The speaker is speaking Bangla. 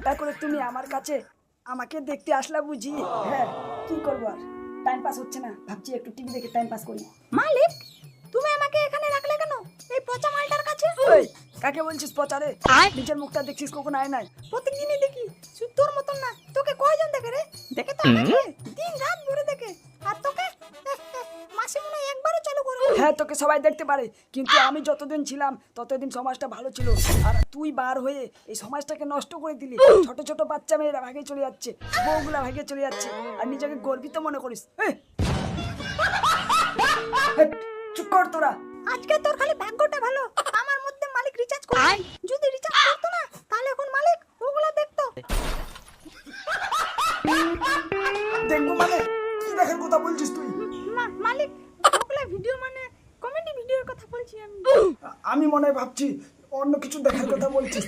হঠাৎ করে তুমি আমার কাছে আমাকে দেখতে আসলা বুঝি? হ্যাঁ, কি করবো আর, টাইম পাস হচ্ছে না, ভাবছি একটু টিভি দেখে টাইম পাস করি। মালিক, তুমি আমাকে এখানে রাখলে কেন এই পচা মালটার কাছে? ওই কাকে বলছিস পচারে? নিজের মুখটা দেখছিস কখন? আয় নাই, প্রত্যেকদিনই দেখি, শুধু তোর মতন না। তোকে কয়জন দেখে রে? দেখে তো আমাকে দিন রাত ভরে দেখে। আর তোকে মাসে মনে হয় একবারও চালু করে। হ্যাঁ তোকে সবাই দেখতে পারে, কিন্তু আমি যতদিন ছিলাম ততদিন সমাজটা ভালো ছিল, আর তুই বার হয়ে এই সমাজটাকে নষ্ট করে দিলি। ছোট ছোট বাচ্চা মেয়েরা ভাগে চলে যাচ্ছে, বউগুলা ভাগে চলে যাচ্ছে, আর নিজেকে গর্বিত মনে করিস। এই, চুপ কর তোরা। আজকে তোর খালি ভাগ্যটা ভালো, আমার মধ্যে মালিক রিচার্জ করে। যদি রিচার্জ করতো না তাহলে এখন মালিক ওগুলা দেখতো। দেখবো মানে কি দেখার কথা বলছিস তুই? মালিক, ওগুলা ভিডিও মানে কমেডি ভিডিওর কথা বলছি আমি। আমি মনে হয় ভাবছি অন্য কিছু দেখার কথা বলছিস।